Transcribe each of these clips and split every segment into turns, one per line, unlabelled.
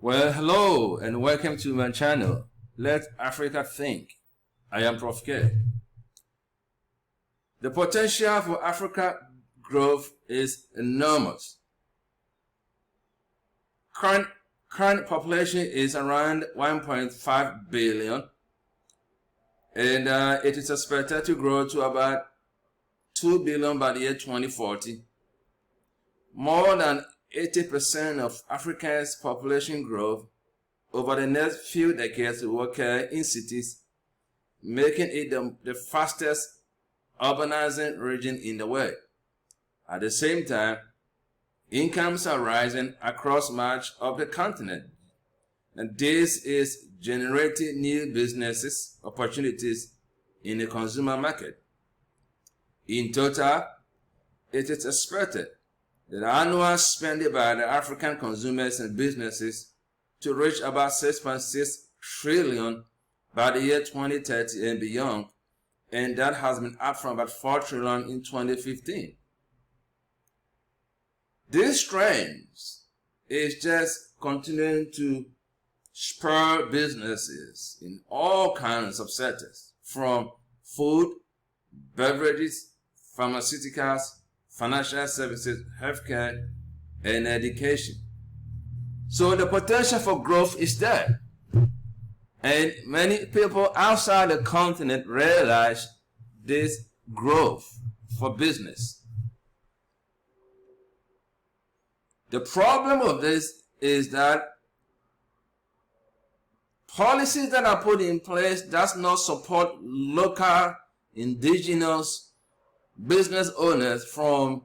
Well, hello and welcome to my channel. Let Africa Think. I am Prof. K. The potential for Africa growth is enormous. Current population is around 1.5 billion, and it is expected to grow to about 2 billion by the year 2040. More than 80% of Africa's population growth over the next few decades will occur in cities, making it the fastest urbanizing region in the world. At the same time, incomes are rising across much of the continent, and this is generating new business opportunities in the consumer market. In total, it is expected that annual spending by the African consumers and businesses to reach about 6.6 trillion by the year 2030 and beyond, and that has been up from about 4 trillion in 2015. This trend is just continuing to spur businesses in all kinds of sectors, from food, beverages, pharmaceuticals, financial services, healthcare, and education. So the potential for growth is there. And many people outside the continent realize this growth for business. The problem of this is that policies that are put in place does not support local indigenous business owners from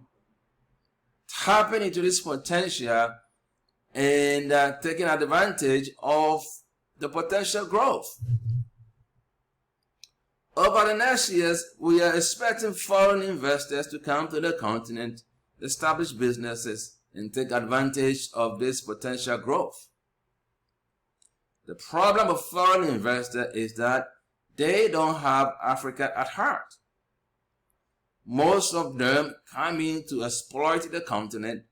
tapping into this potential and taking advantage of the potential growth. Over the next years, we are expecting foreign investors to come to the continent, establish businesses, and take advantage of this potential growth. The problem of foreign investors is that they don't have Africa at heart. Most of them come in to exploit the continent,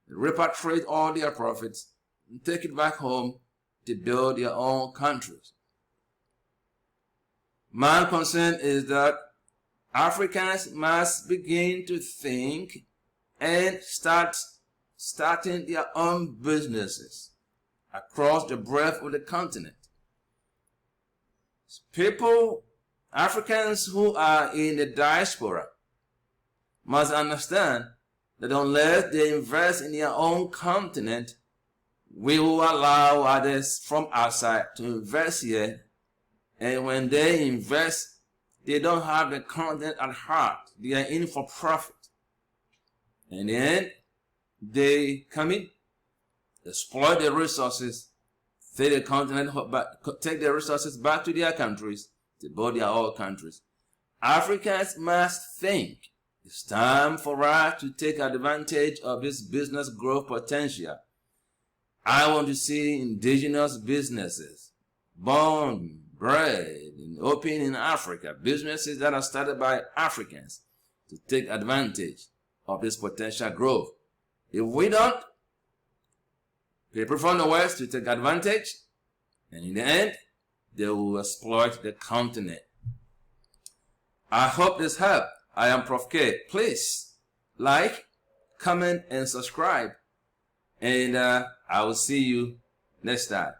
repatriate all their profits, and take it back home to build their own countries. My concern is that Africans must begin to think and starting their own businesses across the breadth of the continent. Africans who are in the diaspora must understand that unless they invest in their own continent, we will allow others from outside to invest here. And when they invest, they don't have the continent at heart. They are in for profit. And then they come in, exploit the resources, take the resources back to their countries, to build their own countries. Africans must think. It's time for us to take advantage of this business growth potential. I want to see indigenous businesses born, bred, and open in Africa, businesses that are started by Africans to take advantage of this potential growth. If we don't, people from the West to take advantage, and in the end, they will exploit the continent. I hope this helped. I am Prof. K. Please like, comment, and subscribe. And I will see you next time.